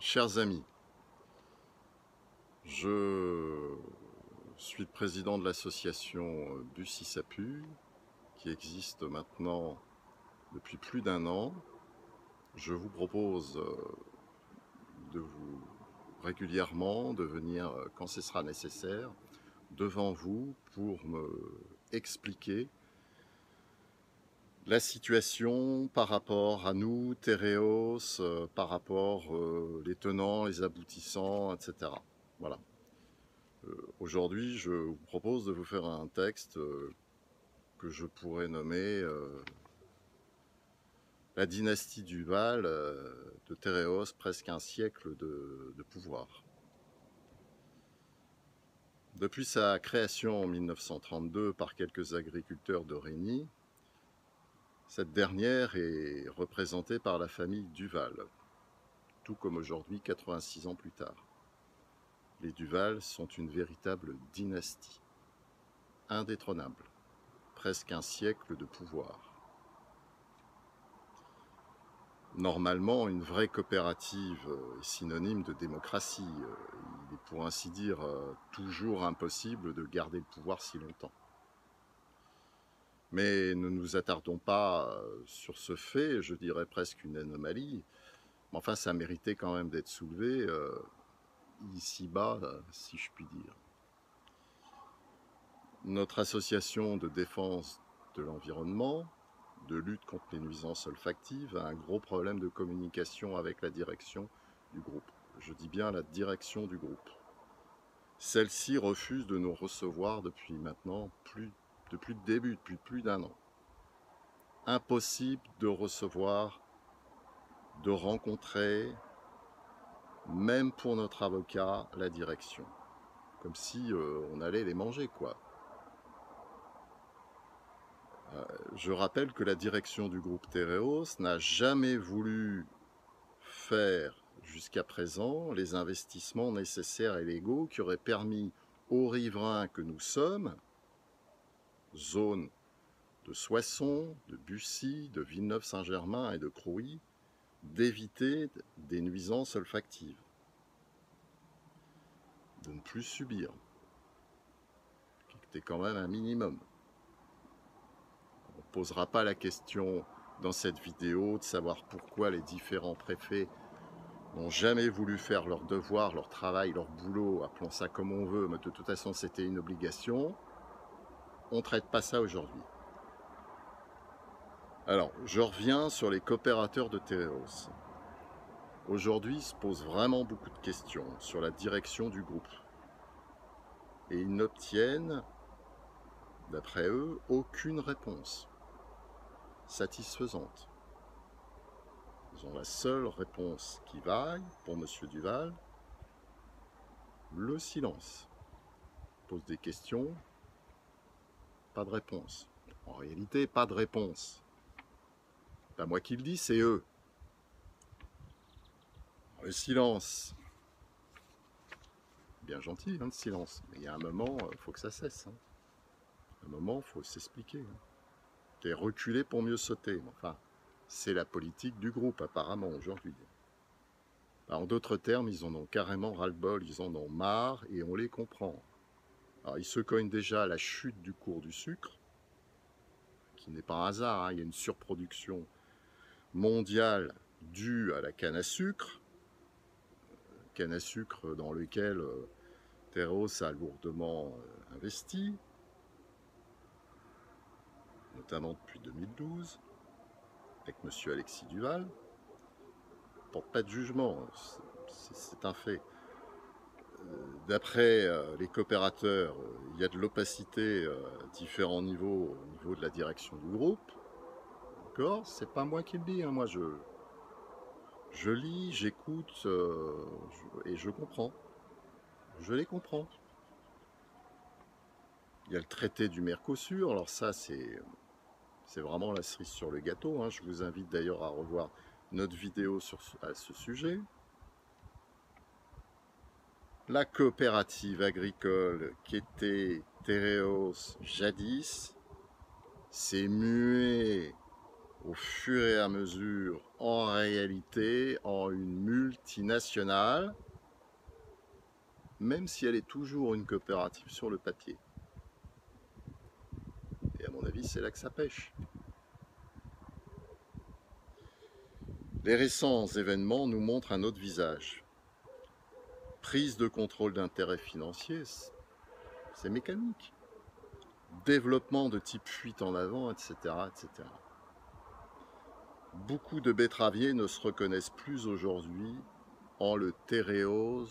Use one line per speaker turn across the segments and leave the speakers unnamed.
Chers amis, je suis le président de l'association Bussy-Sapu, qui existe maintenant depuis plus d'1 an. Je vous propose de vous régulièrement de venir, quand ce sera nécessaire, devant vous pour me expliquer la situation par rapport à nous, Tereos, par rapport les tenants, les aboutissants, etc. Voilà. Aujourd'hui, je vous propose de vous faire un texte que je pourrais nommer La dynastie Duval de Tereos, presque un siècle de pouvoir. Depuis sa création en 1932 par quelques agriculteurs de Régny, cette dernière est représentée par la famille Duval, tout comme aujourd'hui, 86 ans plus tard. Les Duval sont une véritable dynastie, indétrônable, presque un siècle de pouvoir. Normalement, une vraie coopérative est synonyme de démocratie. Il est pour ainsi dire toujours impossible de garder le pouvoir si longtemps. Mais ne nous attardons pas sur ce fait, je dirais presque une anomalie. Mais enfin, ça méritait quand même d'être soulevé ici-bas, si je puis dire. Notre association de défense de l'environnement, de lutte contre les nuisances olfactives, a un gros problème de communication avec la direction du groupe. Je dis bien la direction du groupe. Celle-ci refuse de nous recevoir depuis maintenant depuis le début, depuis plus d'1 an. Impossible de recevoir, de rencontrer, même pour notre avocat, la direction. Comme si on allait les manger, quoi. Je rappelle que la direction du groupe Tereos n'a jamais voulu faire jusqu'à présent les investissements nécessaires et légaux qui auraient permis aux riverains que nous sommes, zone de Soissons, de Bussy, de Villeneuve-Saint-Germain et de Crouy, d'éviter des nuisances olfactives, de ne plus subir, qui était quand même un minimum. On ne posera pas la question dans cette vidéo de savoir pourquoi les différents préfets n'ont jamais voulu faire leur devoir, leur travail, leur boulot, appelons ça comme on veut, mais de toute façon c'était une obligation. On ne traite pas ça aujourd'hui. Alors, je reviens sur les coopérateurs de Tereos. Aujourd'hui, ils se posent vraiment beaucoup de questions sur la direction du groupe. Et ils n'obtiennent, d'après eux, aucune réponse satisfaisante. Ils ont la seule réponse qui vaille pour M. Duval, le silence. Ils posent des questions, pas de réponse. En réalité, pas de réponse. Pas moi qui le dis, c'est eux. Le silence. Bien gentil, le silence. Mais il y a un moment, il faut que ça cesse. À un moment, il faut s'expliquer. T'es reculé pour mieux sauter. Enfin, c'est la politique du groupe, apparemment, aujourd'hui. En d'autres termes, ils en ont carrément ras-le-bol, ils en ont marre, et on les comprend. Alors, ils se cognent déjà à la chute du cours du sucre, qui n'est pas un hasard, il y a une surproduction mondiale due à la canne à sucre dans lequel Tereos a lourdement investi, notamment depuis 2012, avec M. Alexis Duval. Je ne porte pas de jugement, c'est un fait. D'après les coopérateurs, il y a de l'opacité à différents niveaux, au niveau de la direction du groupe. D'accord, c'est pas moi qui le dis, moi je lis, j'écoute et je comprends. Je les comprends. Il y a le traité du Mercosur, alors ça c'est vraiment la cerise sur le gâteau. Je vous invite d'ailleurs à revoir notre vidéo à ce sujet. La coopérative agricole qui était Tereos jadis s'est muée au fur et à mesure, en réalité, en une multinationale, même si elle est toujours une coopérative sur le papier. Et à mon avis, c'est là que ça pêche. Les récents événements nous montrent un autre visage. Prise de contrôle d'intérêts financiers, c'est mécanique. Développement de type fuite en avant, etc., etc. Beaucoup de betteraviers ne se reconnaissent plus aujourd'hui en le Tereos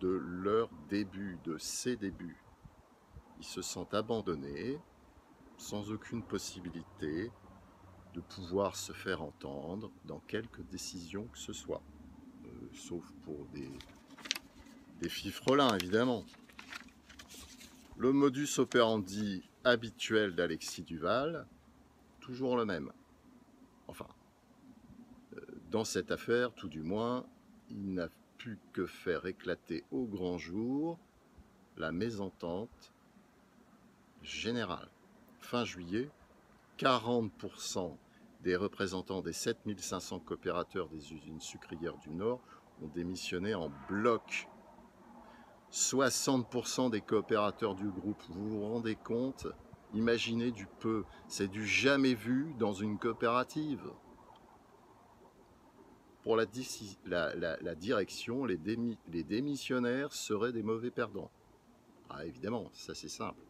de leur début, de ses débuts. Ils se sentent abandonnés, sans aucune possibilité de pouvoir se faire entendre dans quelque décision que ce soit. Sauf pour des fifrelins, évidemment. Le modus operandi habituel d'Alexis Duval, toujours le même. Enfin, dans cette affaire, tout du moins, il n'a pu que faire éclater au grand jour la mésentente générale. Fin juillet, 40% des représentants des 7500 coopérateurs des usines sucrières du Nord ont démissionné en bloc. 60% des coopérateurs du groupe, vous vous rendez compte? Imaginez du peu, c'est du jamais vu dans une coopérative. Pour la direction, les démissionnaires seraient des mauvais perdants. Ah, évidemment, ça c'est simple.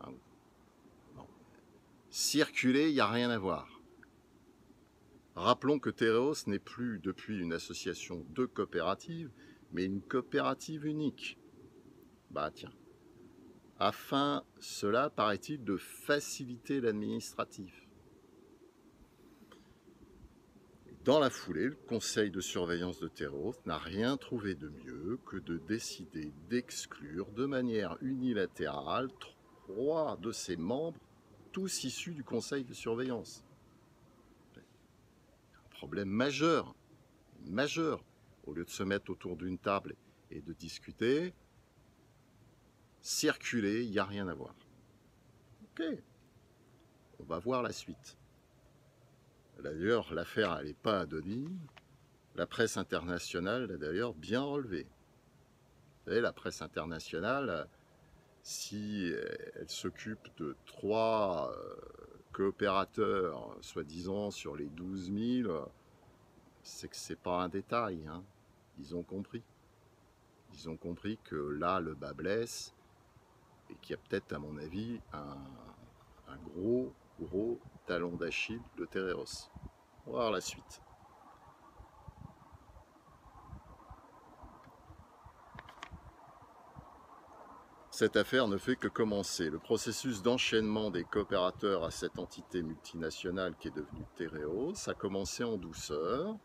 Hein, non. Circuler, il n'y a rien à voir. Rappelons que Tereos n'est plus depuis une association de coopératives, mais une coopérative unique. Bah tiens. Afin, cela paraît-il, de faciliter l'administratif. Dans la foulée, le conseil de surveillance de Tereos n'a rien trouvé de mieux que de décider d'exclure de manière unilatérale 3 de ses membres, tous issus du conseil de surveillance. Un problème majeur, majeur. Au lieu de se mettre autour d'une table et de discuter, circuler, il n'y a rien à voir. Ok, on va voir la suite. D'ailleurs, l'affaire n'est pas anonyme. La presse internationale l'a d'ailleurs bien relevé. Vous savez, la presse internationale, si elle s'occupe de 3 coopérateurs, soi-disant sur les 12 000, c'est que c'est pas un détail. Hein. Ils ont compris. Ils ont compris que là, le bas blesse et qu'il y a peut-être, à mon avis, un gros talon d'Achille de Tereos. On va voir la suite. Cette affaire ne fait que commencer. Le processus d'enchaînement des coopérateurs à cette entité multinationale qui est devenue Tereos a commencé en douceur.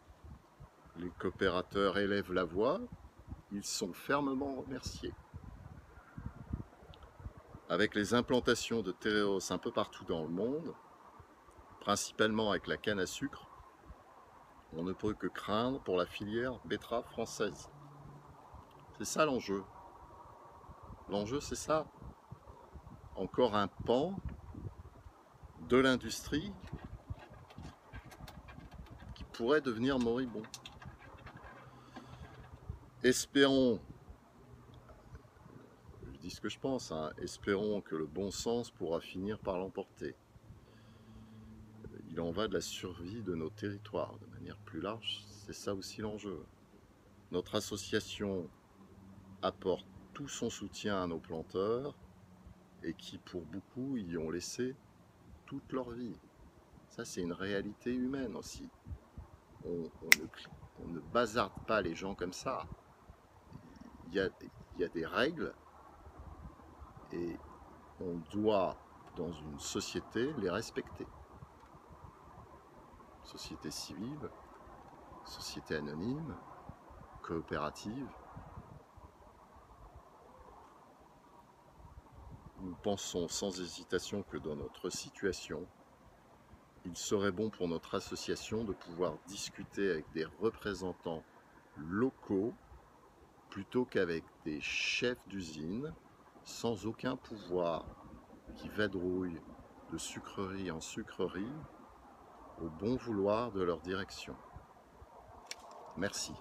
Les coopérateurs élèvent la voix. Ils sont fermement remerciés. Avec les implantations de Tereos un peu partout dans le monde, principalement avec la canne à sucre, on ne peut que craindre pour la filière betterave française. C'est ça l'enjeu. L'enjeu, c'est ça. Encore un pan de l'industrie qui pourrait devenir moribond. Espérons, je dis ce que je pense, hein, espérons que le bon sens pourra finir par l'emporter. Il en va de la survie de nos territoires, de manière plus large, c'est ça aussi l'enjeu. Notre association apporte tout son soutien à nos planteurs et qui, pour beaucoup, y ont laissé toute leur vie. Ça, c'est une réalité humaine aussi. On ne bazarde pas les gens comme ça. Il y a des règles et on doit, dans une société, les respecter. Société civile, société anonyme, coopérative. Nous pensons sans hésitation que dans notre situation, il serait bon pour notre association de pouvoir discuter avec des représentants locaux plutôt qu'avec des chefs d'usine sans aucun pouvoir qui vadrouillent de sucrerie en sucrerie au bon vouloir de leur direction. Merci.